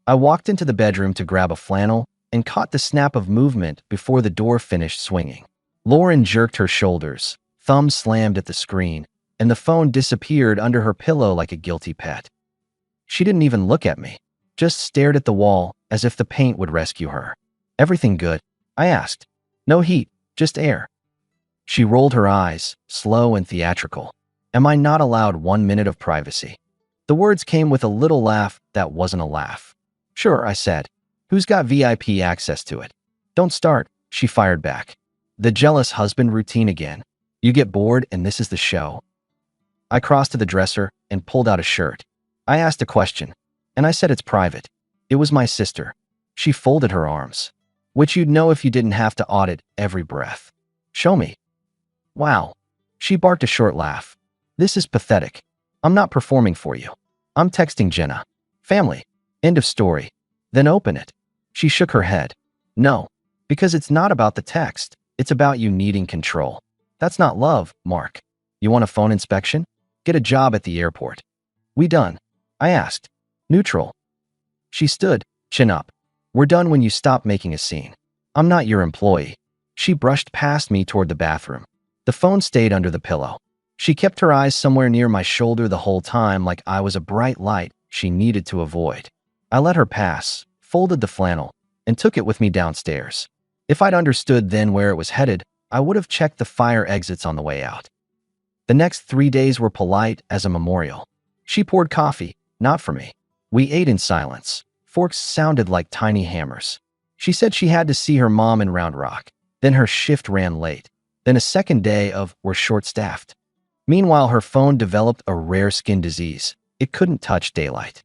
I walked into the bedroom to grab a flannel and caught the snap of movement before the door finished swinging. Lauren jerked her shoulders, thumb slammed at the screen, and the phone disappeared under her pillow like a guilty pet. She didn't even look at me, just stared at the wall as if the paint would rescue her. "Everything good?" I asked. "No heat, just air." She rolled her eyes, slow and theatrical. "Am I not allowed 1 minute of privacy?" The words came with a little laugh that wasn't a laugh. "Sure," I said. "Who's got VIP access to it?" "Don't start," she fired back. The jealous husband routine again. You get bored and this is the show. I crossed to the dresser and pulled out a shirt. I asked a question, and I said it's private. It was my sister. She folded her arms. "Which you'd know if you didn't have to audit every breath." "Show me." "Wow." She barked a short laugh. "This is pathetic. I'm not performing for you. I'm texting Jenna. Family. End of story." "Then open it." She shook her head. "No, because it's not about the text. It's about you needing control. That's not love, Mark. You want a phone inspection? Get a job at the airport." "We done?" I asked. "Neutral." She stood, chin up. "We're done when you stop making a scene. I'm not your employee." She brushed past me toward the bathroom. The phone stayed under the pillow. She kept her eyes somewhere near my shoulder the whole time, like I was a bright light she needed to avoid. I let her pass, folded the flannel, and took it with me downstairs. If I'd understood then where it was headed, I would have checked the fire exits on the way out. The next 3 days were polite as a memorial. She poured coffee, not for me. We ate in silence. Forks sounded like tiny hammers. She said she had to see her mom in Round Rock. Then her shift ran late. Then a second day of "we're short-staffed." Meanwhile, her phone developed a rare skin disease. It couldn't touch daylight.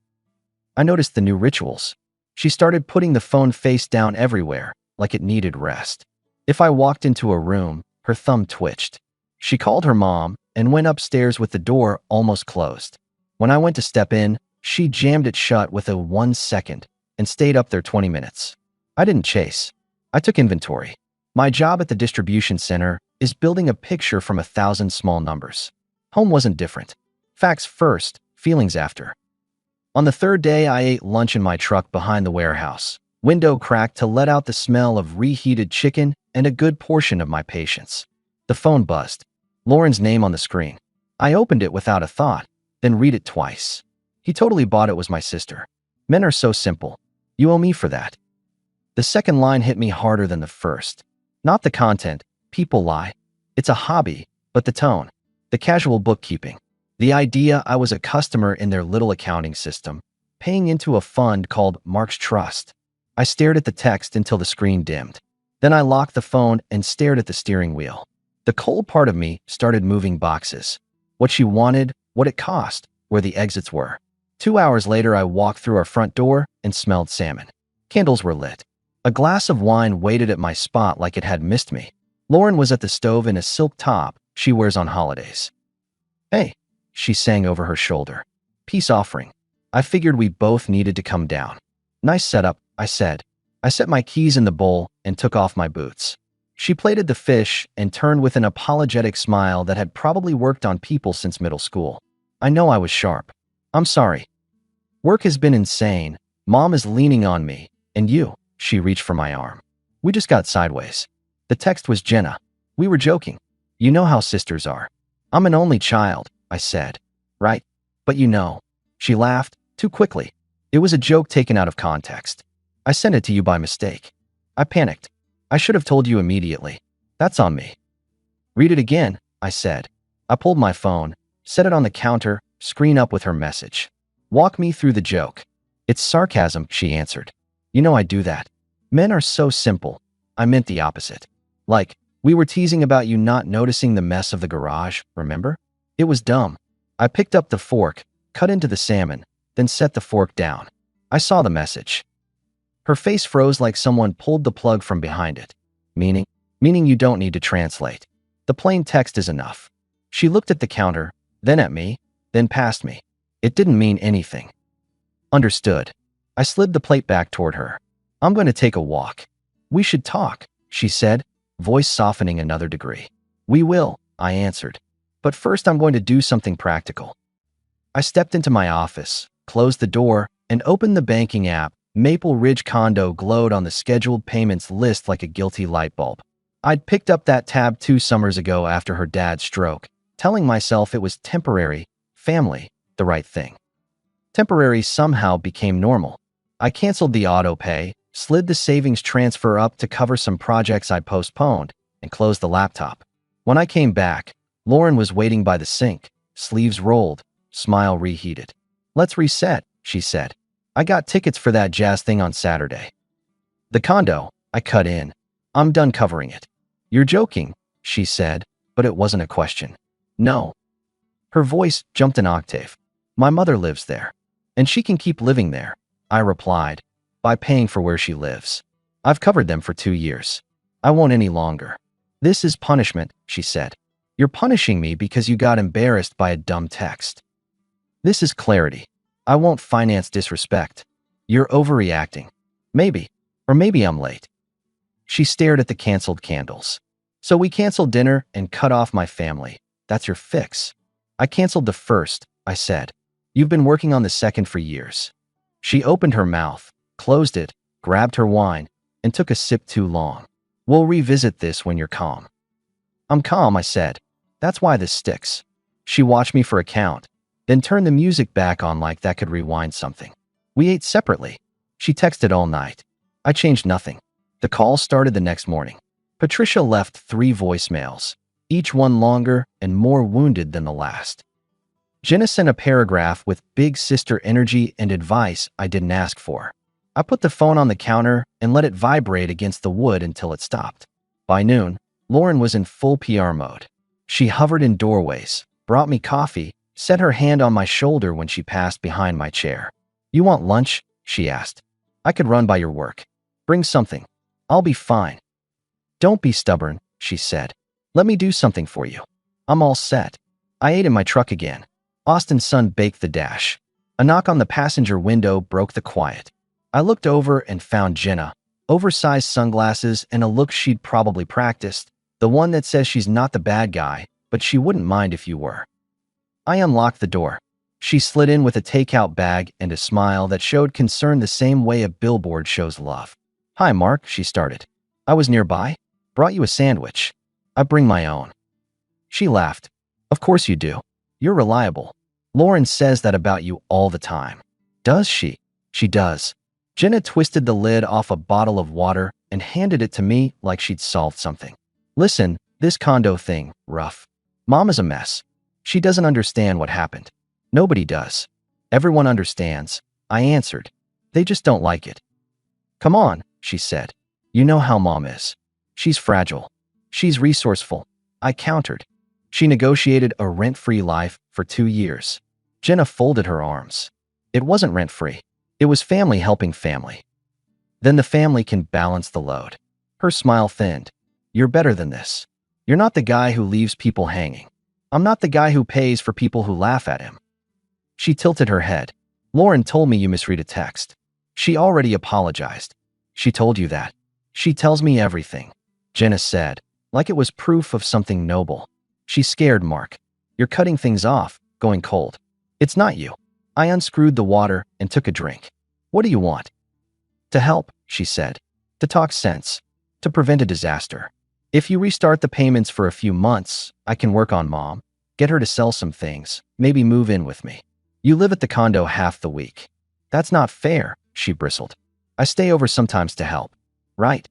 I noticed the new rituals. She started putting the phone face down everywhere, like it needed rest. If I walked into a room, her thumb twitched. She called her mom and went upstairs with the door almost closed. When I went to step in, she jammed it shut with a 1 second and stayed up there 20 minutes. I didn't chase. I took inventory. My job at the distribution center is building a picture from 1,000 small numbers. Home wasn't different. Facts first, feelings after. On the third day, I ate lunch in my truck behind the warehouse. Window cracked to let out the smell of reheated chicken and a good portion of my patience. The phone buzzed. Lauren's name on the screen. I opened it without a thought, then read it twice. He totally bought it was my sister. Men are so simple. You owe me for that. The second line hit me harder than the first. Not the content. People lie. It's a hobby, but the tone. The casual bookkeeping. The idea I was a customer in their little accounting system, paying into a fund called Mark's Trust. I stared at the text until the screen dimmed. Then I locked the phone and stared at the steering wheel. The cold part of me started moving boxes. What she wanted, what it cost, where the exits were. 2 hours later, I walked through our front door and smelled salmon. Candles were lit. A glass of wine waited at my spot like it had missed me. Lauren was at the stove in a silk top she wears on holidays. "Hey," she sang over her shoulder. "Peace offering." I figured we both needed to come down. "Nice setup," I said. I set my keys in the bowl and took off my boots. She plated the fish and turned with an apologetic smile that had probably worked on people since middle school. I know I was sharp. "I'm sorry. Work has been insane. Mom is leaning on me. And you." She reached for my arm. "We just got sideways." The text was Jenna. "We were joking. You know how sisters are." "I'm an only child," I said. "Right? But you know." She laughed, too quickly. It was a joke taken out of context. "I sent it to you by mistake." I panicked. "I should have told you immediately. That's on me." "Read it again," I said. I pulled my phone, set it on the counter, screen up with her message. "Walk me through the joke." "It's sarcasm," she answered. "You know I do that. Men are so simple." I meant the opposite. "Like, we were teasing about you not noticing the mess of the garage, remember? It was dumb." I picked up the fork, cut into the salmon, then set the fork down. I saw the message. Her face froze like someone pulled the plug from behind it. Meaning you don't need to translate. The plain text is enough." She looked at the counter, then at me, then past me. It didn't mean anything. "Understood." I slid the plate back toward her. "I'm going to take a walk." "We should talk," she said, voice softening another degree. "We will," I answered. "But first I'm going to do something practical." I stepped into my office, closed the door, and opened the banking app, Maple Ridge condo glowed on the scheduled payments list like a guilty light bulb. I'd picked up that tab 2 summers ago after her dad's stroke, telling myself it was temporary, family, the right thing. Temporary somehow became normal. I canceled the auto pay, slid the savings transfer up to cover some projects I postponed, and closed the laptop. When I came back, Lauren was waiting by the sink, sleeves rolled, smile reheated. "Let's reset," she said. "I got tickets for that jazz thing on Saturday." "The condo," I cut in. "I'm done covering it." "You're joking," she said, but it wasn't a question. "No." Her voice jumped an octave. "My mother lives there, and she can keep living there," I replied, "by paying for where she lives. I've covered them for 2 years. I won't any longer." "This is punishment," she said. "You're punishing me because you got embarrassed by a dumb text." "This is clarity. I won't finance disrespect. You're overreacting. Maybe. Or maybe I'm late." She stared at the canceled candles. "So we canceled dinner and cut off my family. That's your fix." "I canceled the first," I said. "You've been working on the second for years." She opened her mouth, closed it, grabbed her wine, and took a sip too long. "We'll revisit this when you're calm." "I'm calm," I said. "That's why this sticks." She watched me for a count, then turned the music back on like that could rewind something. "We ate separately." She texted all night. I changed nothing. The call started the next morning. Patricia left 3 voicemails, each one longer and more wounded than the last. Jenna sent a paragraph with big sister energy and advice I didn't ask for. I put the phone on the counter and let it vibrate against the wood until it stopped. By noon, Lauren was in full PR mode. She hovered in doorways, brought me coffee, set her hand on my shoulder when she passed behind my chair. "You want lunch?" she asked. "I could run by your work. Bring something. I'll be fine." "Don't be stubborn," she said. "Let me do something for you. I'm all set." I ate in my truck again. Austin's son baked the dash. A knock on the passenger window broke the quiet. I looked over and found Jenna, oversized sunglasses and a look she'd probably practiced, the one that says she's not the bad guy, but she wouldn't mind if you were. I unlocked the door. She slid in with a takeout bag and a smile that showed concern the same way a billboard shows love. "Hi, Mark," she started. "I was nearby. Brought you a sandwich. I bring my own." She laughed. "Of course you do. You're reliable. Lauren says that about you all the time." "Does she?" "She does." Jenna twisted the lid off a bottle of water and handed it to me like she'd solved something. "Listen, this condo thing, rough. Mom is a mess. She doesn't understand what happened. Nobody does. Everyone understands," I answered. "They just don't like it." "Come on," she said. "You know how Mom is. She's fragile. She's resourceful," I countered. "She negotiated a rent-free life for 2 years." Jenna folded her arms. "It wasn't rent-free. It was family helping family. Then the family can balance the load." Her smile thinned. "You're better than this. You're not the guy who leaves people hanging. I'm not the guy who pays for people who laugh at him." She tilted her head. "Lauren told me you misread a text. She already apologized." "She told you that?" "She tells me everything," Jenna said, like it was proof of something noble. "She's scared, Mark. You're cutting things off, going cold." "It's not you." I unscrewed the water and took a drink. "What do you want?" "To help," she said. "To talk sense. To prevent a disaster. If you restart the payments for a few months, I can work on Mom, get her to sell some things, maybe move in with me. You live at the condo half the week." "That's not fair," she bristled. "I stay over sometimes to help." "Right."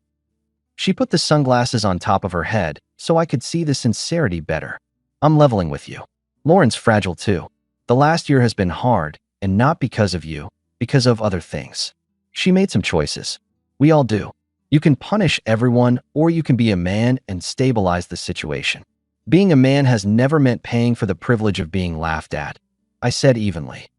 She put the sunglasses on top of her head so I could see the sincerity better. "I'm leveling with you. Lauren's fragile too. The last year has been hard, and not because of you, because of other things. She made some choices. We all do. You can punish everyone, or you can be a man and stabilize the situation. Being a man has never meant paying for the privilege of being laughed at," I said evenly.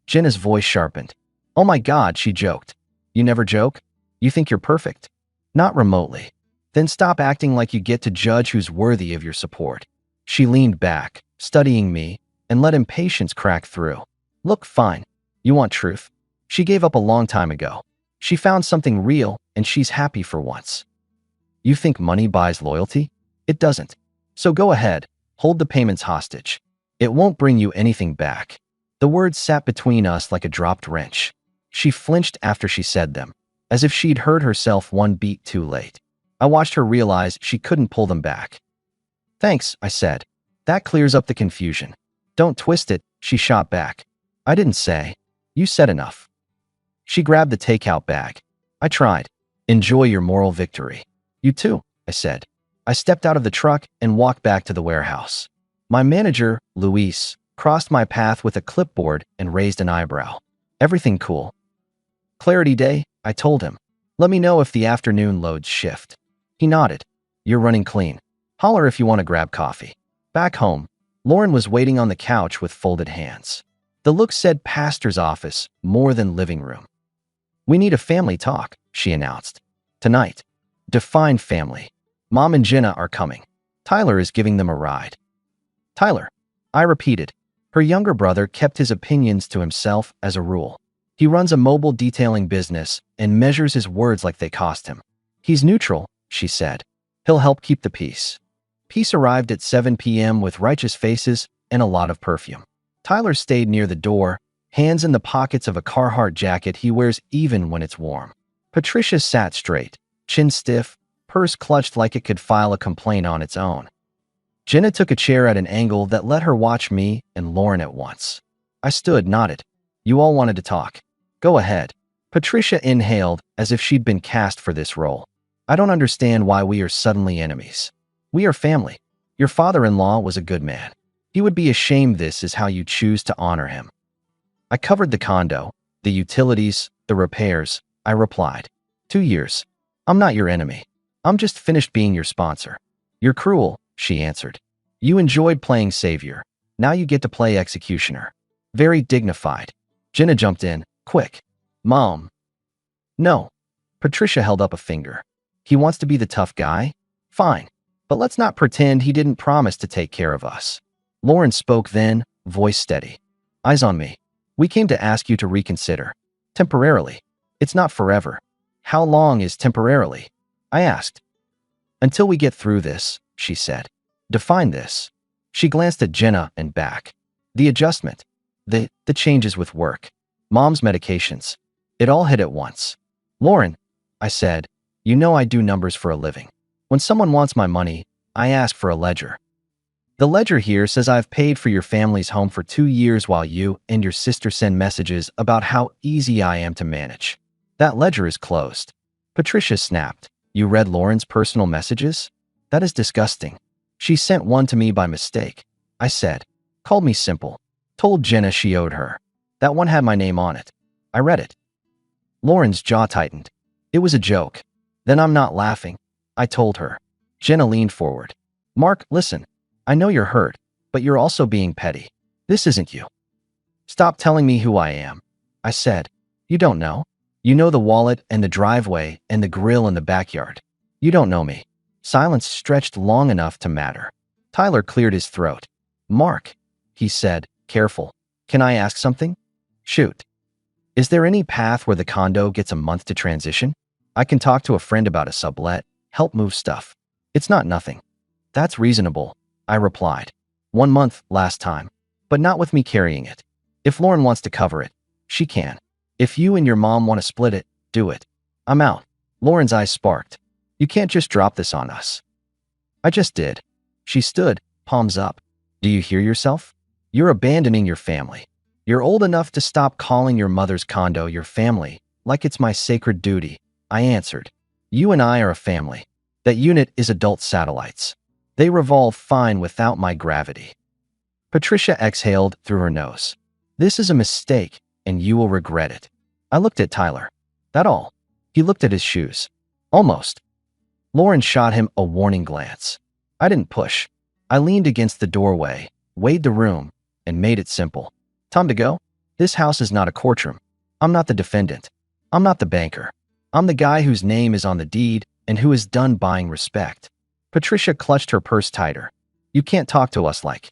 Jenna's voice sharpened. "Oh my God," she joked. "You never joke? You think you're perfect?" "Not remotely." "Then stop acting like you get to judge who's worthy of your support." She leaned back, studying me, and let impatience crack through. "Look, fine. You want truth?" She gave up a long time ago. She found something real, and she's happy for once. "You think money buys loyalty? It doesn't. So go ahead, hold the payments hostage. It won't bring you anything back." The words sat between us like a dropped wrench. She flinched after she said them, as if she'd heard herself one beat too late. I watched her realize she couldn't pull them back. Thanks, I said. That clears up the confusion. Don't twist it, she shot back. I didn't say. You said enough. She grabbed the takeout bag. I tried. Enjoy your moral victory. You too, I said. I stepped out of the truck and walked back to the warehouse. My manager, Luis, crossed my path with a clipboard and raised an eyebrow. Everything cool? Clarity day, I told him. Let me know if the afternoon loads shift. He nodded. You're running clean. Holler if you want to grab coffee. Back home, Lauren was waiting on the couch with folded hands. The look said pastor's office more than living room. We need a family talk, she announced. Tonight. Define family. Mom and Jenna are coming. Tyler is giving them a ride. Tyler, I repeated. Her younger brother kept his opinions to himself as a rule. He runs a mobile detailing business and measures his words like they cost him. He's neutral, she said. He'll help keep the peace. Peace arrived at 7 p.m. with righteous faces and a lot of perfume. Tyler stayed near the door, hands in the pockets of a Carhartt jacket he wears even when it's warm. Patricia sat straight, chin stiff, purse clutched like it could file a complaint on its own. Jenna took a chair at an angle that let her watch me and Lauren at once. I stood, nodded. You all wanted to talk. Go ahead. Patricia inhaled as if she'd been cast for this role. I don't understand why we are suddenly enemies. We are family. Your father-in-law was a good man. He would be ashamed. This is how you choose to honor him. I covered the condo, the utilities, the repairs. I replied. 2 years. I'm not your enemy. I'm just finished being your sponsor. You're cruel, she answered. You enjoyed playing savior. Now you get to play executioner. Very dignified. Jenna jumped in, quick. Mom. No. Patricia held up a finger. He wants to be the tough guy? Fine. But let's not pretend he didn't promise to take care of us. Lauren spoke then, voice steady. Eyes on me. We came to ask you to reconsider. Temporarily. It's not forever. How long is temporarily? I asked. Until we get through this, she said. Define this. She glanced at Jenna and back. The adjustment. The changes with work. Mom's medications. It all hit at once. Lauren, I said, you know I do numbers for a living. When someone wants my money, I ask for a ledger. The ledger here says I've paid for your family's home for 2 years while you and your sister send messages about how easy I am to manage. That ledger is closed. Patricia snapped. You read Lauren's personal messages? That is disgusting. She sent one to me by mistake. I said. Called me simple. Told Jenna she owed her. That one had my name on it. I read it. Lauren's jaw tightened. It was a joke. Then I'm not laughing. I told her. Jenna leaned forward. Mark, listen. I know you're hurt, but you're also being petty. This isn't you. Stop telling me who I am. I said. You don't know. You know the wallet and the driveway and the grill in the backyard. You don't know me. Silence stretched long enough to matter. Tyler cleared his throat. Mark, he said, careful. Can I ask something? Shoot. Is there any path where the condo gets a month to transition? I can talk to a friend about a sublet, help move stuff. It's not nothing. That's reasonable, I replied. 1 month last time, but not with me carrying it. If Lauren wants to cover it, she can. If you and your mom want to split it, do it. I'm out. Lauren's eyes sparked. You can't just drop this on us. I just did. She stood, palms up. Do you hear yourself? You're abandoning your family. You're old enough to stop calling your mother's condo your family, like it's my sacred duty. I answered. You and I are a family. That unit is adult satellites. They revolve fine without my gravity. Patricia exhaled through her nose. This is a mistake, and you will regret it. I looked at Tyler. That all? He looked at his shoes. Almost. Lauren shot him a warning glance. I didn't push. I leaned against the doorway, weighed the room, and made it simple. Time to go? This house is not a courtroom. I'm not the defendant. I'm not the banker. I'm the guy whose name is on the deed and who is done buying respect. Patricia clutched her purse tighter. You can't talk to us like.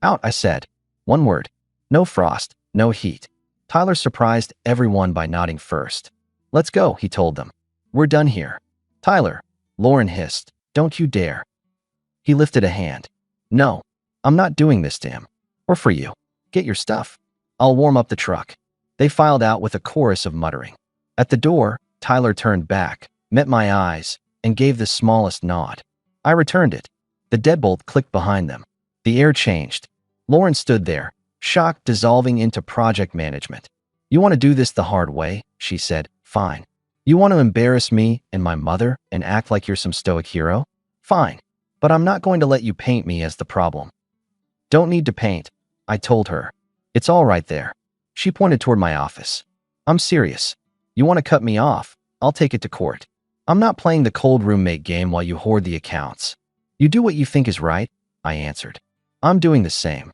Out, I said. One word. No frost, no heat. Tyler surprised everyone by nodding first. Let's go, he told them. We're done here. Tyler, Lauren hissed. Don't you dare. He lifted a hand. No, I'm not doing this to him. Or for you. Get your stuff. I'll warm up the truck. They filed out with a chorus of muttering. At the door, Tyler turned back, met my eyes, and gave the smallest nod. I returned it. The deadbolt clicked behind them. The air changed. Lauren stood there, shock dissolving into project management. "You want to do this the hard way?" she said. "Fine. You want to embarrass me and my mother and act like you're some stoic hero? Fine. But I'm not going to let you paint me as the problem." "Don't need to paint," I told her. "It's all right there." She pointed toward my office. "I'm serious. You want to cut me off? I'll take it to court. I'm not playing the cold roommate game while you hoard the accounts." "You do what you think is right," I answered. "I'm doing the same."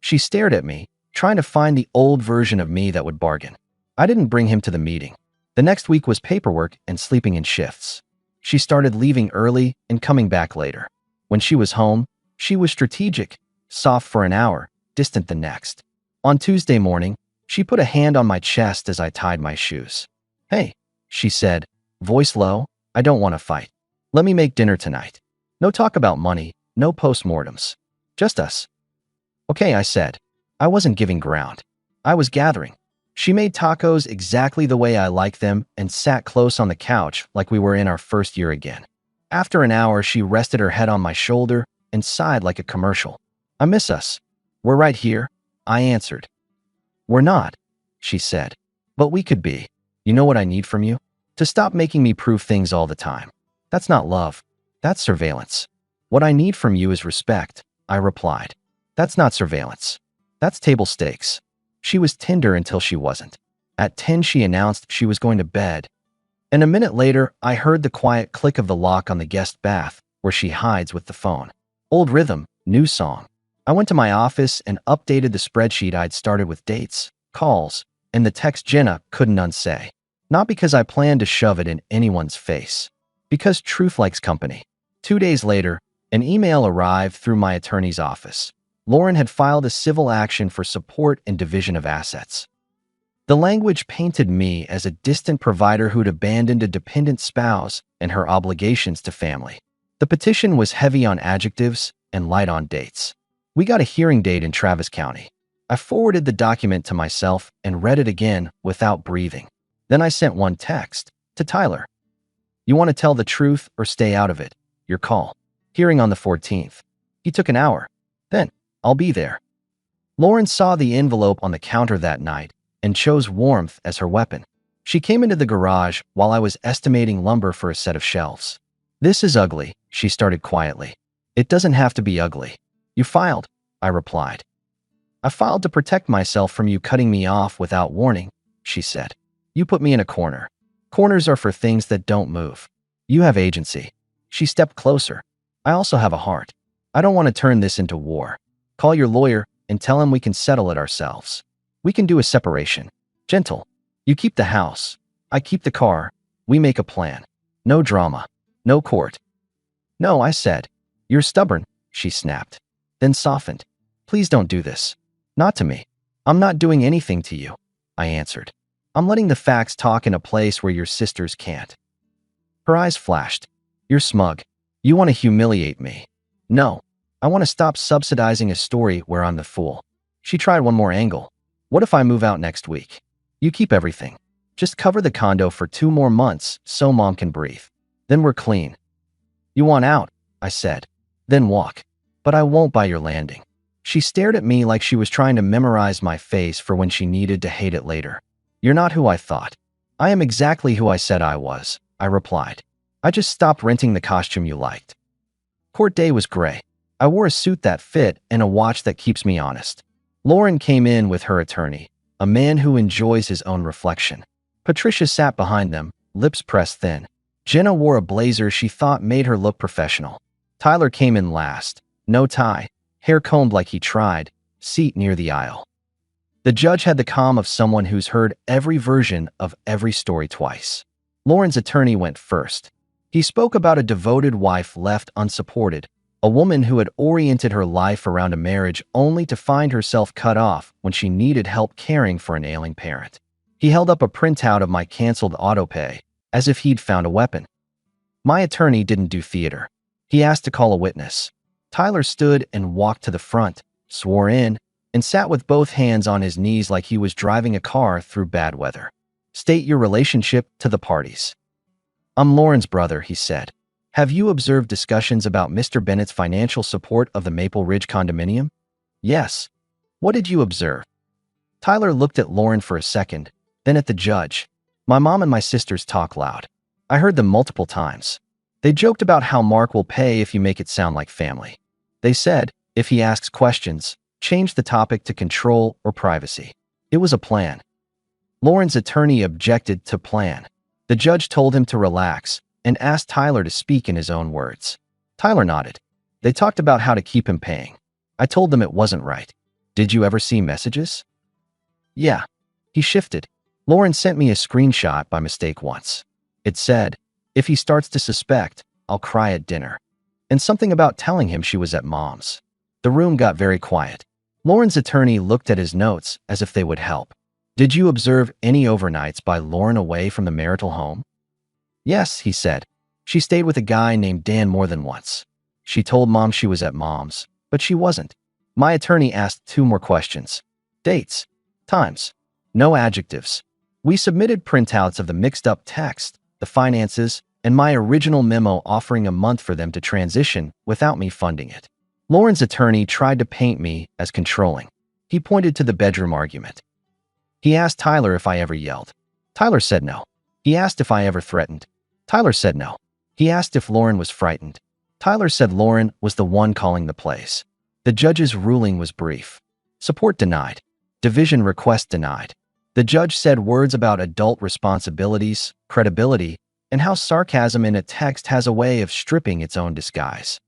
She stared at me, trying to find the old version of me that would bargain. I didn't bring him to the meeting. The next week was paperwork and sleeping in shifts. She started leaving early and coming back later. When she was home, she was strategic, soft for an hour, distant the next. On Tuesday morning, she put a hand on my chest as I tied my shoes. "Hey," she said, voice low, "I don't want to fight. Let me make dinner tonight. No talk about money, no postmortems. Just us." "Okay," I said. I wasn't giving ground. I was gathering. She made tacos exactly the way I like them and sat close on the couch like we were in our first year again. After an hour, she rested her head on my shoulder and sighed like a commercial. "I miss us. We're right here," I answered. "We're not," she said. "But we could be. You know what I need from you? To stop making me prove things all the time. That's not love. That's surveillance." "What I need from you is respect," I replied. "That's not surveillance. That's table stakes." She was tender until she wasn't. At 10, she announced she was going to bed. And a minute later, I heard the quiet click of the lock on the guest bath, where she hides with the phone. Old rhythm, new song. I went to my office and updated the spreadsheet I'd started with dates, calls, and the text Jenna couldn't unsay. Not because I planned to shove it in anyone's face. Because truth likes company. 2 days later, an email arrived through my attorney's office. Lauren had filed a civil action for support and division of assets. The language painted me as a distant provider who'd abandoned a dependent spouse and her obligations to family. The petition was heavy on adjectives and light on dates. We got a hearing date in Travis County. I forwarded the document to myself and read it again without breathing. Then I sent one text to Tyler. "You want to tell the truth or stay out of it? Your call. Hearing on the 14th. He took an hour. Then, I'll be there." Lauren saw the envelope on the counter that night and chose warmth as her weapon. She came into the garage while I was estimating lumber for a set of shelves. "This is ugly," she started quietly. "It doesn't have to be ugly." "You filed," I replied. "I filed to protect myself from you cutting me off without warning," she said. "You put me in a corner. Corners are for things that don't move. You have agency." She stepped closer. "I also have a heart. I don't want to turn this into war. Call your lawyer and tell him we can settle it ourselves. We can do a separation. Gentle. You keep the house. I keep the car. We make a plan. No drama. No court." "No," I said. "You're stubborn," she snapped. Then softened. "Please don't do this. Not to me." "I'm not doing anything to you," I answered. "I'm letting the facts talk in a place where your sisters can't." Her eyes flashed. "You're smug. You want to humiliate me." "No. I want to stop subsidizing a story where I'm the fool." She tried one more angle. "What if I move out next week? You keep everything. Just cover the condo for 2 more months so Mom can breathe. Then we're clean." "You want out," I said. "Then walk. But I won't buy your landing." She stared at me like she was trying to memorize my face for when she needed to hate it later. "You're not who I thought." "I am exactly who I said I was," I replied. "I just stopped renting the costume you liked." Court day was gray. I wore a suit that fit and a watch that keeps me honest. Lauren came in with her attorney, a man who enjoys his own reflection. Patricia sat behind them, lips pressed thin. Jenna wore a blazer she thought made her look professional. Tyler came in last. No tie, hair combed like he tried, seat near the aisle. The judge had the calm of someone who's heard every version of every story twice. Lauren's attorney went first. He spoke about a devoted wife left unsupported, a woman who had oriented her life around a marriage only to find herself cut off when she needed help caring for an ailing parent. He held up a printout of my canceled autopay, as if he'd found a weapon. My attorney didn't do theater. He asked to call a witness. Tyler stood and walked to the front, swore in, and sat with both hands on his knees like he was driving a car through bad weather. State your relationship to the parties. I'm Lauren's brother, he said. Have you observed discussions about Mr. Bennett's financial support of the Maple Ridge condominium? Yes. What did you observe? Tyler looked at Lauren for a second, then at the judge. My mom and my sisters talk loud. I heard them multiple times. They joked about how Mark will pay if you make it sound like family. They said, if he asks questions, change the topic to control or privacy. It was a plan. Lauren's attorney objected to plan. The judge told him to relax and asked Tyler to speak in his own words. Tyler nodded. They talked about how to keep him paying. I told them it wasn't right. Did you ever see messages? Yeah. He shifted. Lauren sent me a screenshot by mistake once. It said, if he starts to suspect, I'll cry at dinner. And something about telling him she was at mom's. The room got very quiet. Lauren's attorney looked at his notes as if they would help. Did you observe any overnights by Lauren away from the marital home? Yes, he said. She stayed with a guy named Dan more than once. She told mom she was at mom's, but she wasn't. My attorney asked 2 more questions. Dates. Times. No adjectives. We submitted printouts of the mixed-up text, the finances, and my original memo offering a month for them to transition without me funding it. Lauren's attorney tried to paint me as controlling. He pointed to the bedroom argument. He asked Tyler if I ever yelled. Tyler said no. He asked if I ever threatened. Tyler said no. He asked if Lauren was frightened. Tyler said Lauren was the one calling the plays. The judge's ruling was brief. Support denied. Division request denied. The judge said words about adult responsibilities, credibility, and how sarcasm in a text has a way of stripping its own disguise.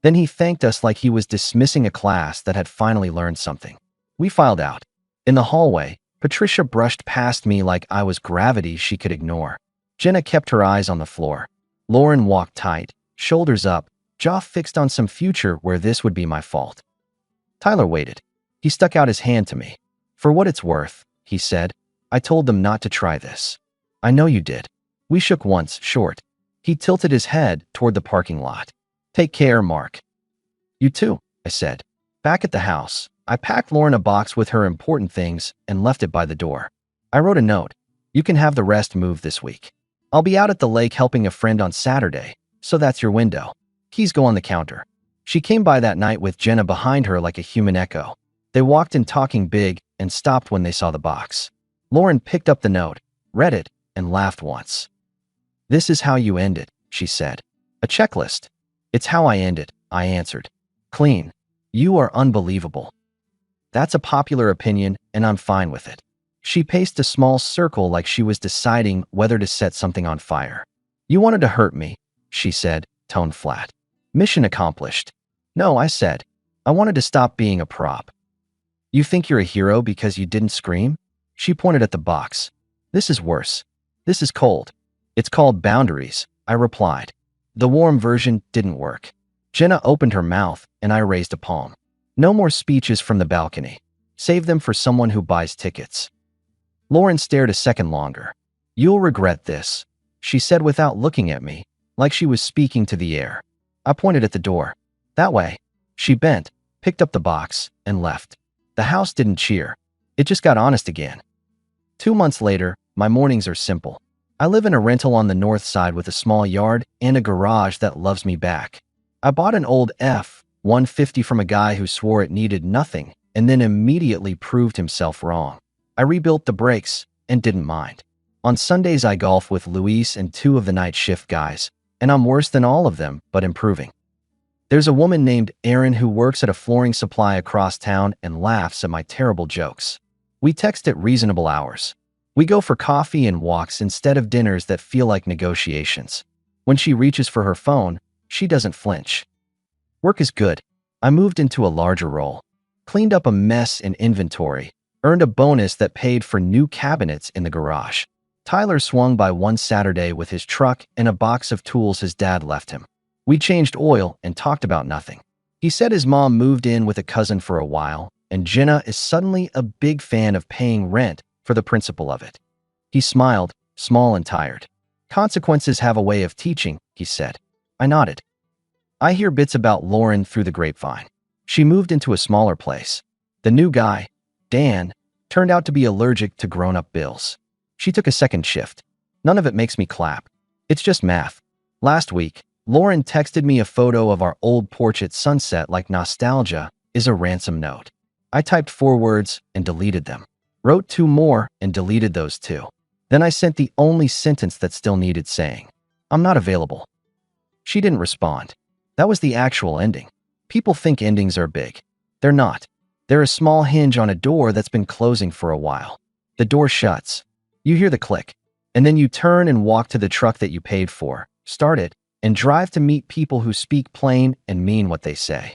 Then he thanked us like he was dismissing a class that had finally learned something. We filed out. In the hallway, Patricia brushed past me like I was gravity she could ignore. Jenna kept her eyes on the floor. Lauren walked tight, shoulders up, jaw fixed on some future where this would be my fault. Tyler waited. He stuck out his hand to me. For what it's worth, he said, I told them not to try this. I know you did. We shook once, short. He tilted his head toward the parking lot. Take care, Mark. You too, I said. Back at the house, I packed Lauren a box with her important things and left it by the door. I wrote a note. You can have the rest moved this week. I'll be out at the lake helping a friend on Saturday, so that's your window. Keys go on the counter. She came by that night with Jenna behind her like a human echo. They walked in talking big and stopped when they saw the box. Lauren picked up the note, read it, and laughed once. This is how you end it, she said. A checklist. It's how I end it, I answered. Clean. You are unbelievable. That's a popular opinion, and I'm fine with it. She paced a small circle like she was deciding whether to set something on fire. You wanted to hurt me, she said, tone flat. Mission accomplished. No, I said. I wanted to stop being a prop. You think you're a hero because you didn't scream? She pointed at the box. This is worse. This is cold. It's called boundaries, I replied. The warm version didn't work. Jenna opened her mouth, and I raised a palm. No more speeches from the balcony. Save them for someone who buys tickets. Lauren stared a second longer. You'll regret this, she said without looking at me, like she was speaking to the air. I pointed at the door. That way. She bent, picked up the box, and left. The house didn't cheer. It just got honest again. 2 months later, my mornings are simple. I live in a rental on the north side with a small yard and a garage that loves me back. I bought an old F-150 from a guy who swore it needed nothing and then immediately proved himself wrong. I rebuilt the brakes and didn't mind. On Sundays I golf with Luis and 2 of the night shift guys, and I'm worse than all of them, but improving. There's a woman named Erin who works at a flooring supply across town and laughs at my terrible jokes. We text at reasonable hours. We go for coffee and walks instead of dinners that feel like negotiations. When she reaches for her phone, she doesn't flinch. Work is good. I moved into a larger role, cleaned up a mess in inventory, earned a bonus that paid for new cabinets in the garage. Tyler swung by one Saturday with his truck and a box of tools his dad left him. We changed oil and talked about nothing. He said his mom moved in with a cousin for a while, and Jenna is suddenly a big fan of paying rent for the principle of it. He smiled, small and tired. Consequences have a way of teaching, he said. I nodded. I hear bits about Lauren through the grapevine. She moved into a smaller place. The new guy, Dan, turned out to be allergic to grown-up bills. She took a second shift. None of it makes me clap. It's just math. Last week, Lauren texted me a photo of our old porch at sunset like nostalgia is a ransom note. I typed 4 words and deleted them. Wrote 2 more and deleted those 2. Then I sent the only sentence that still needed saying, "I'm not available." She didn't respond. That was the actual ending. People think endings are big. They're not. They're a small hinge on a door that's been closing for a while. The door shuts. You hear the click. And then you turn and walk to the truck that you paid for, start it, and drive to meet people who speak plain and mean what they say.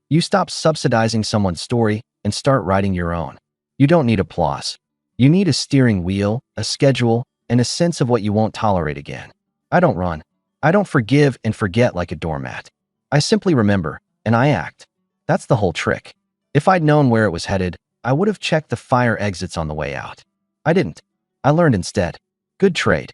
You stop subsidizing someone's story and start writing your own. You don't need applause. You need a steering wheel, a schedule, and a sense of what you won't tolerate again. I don't run. I don't forgive and forget like a doormat. I simply remember, and I act. That's the whole trick. If I'd known where it was headed, I would have checked the fire exits on the way out. I didn't. I learned instead. Good trade.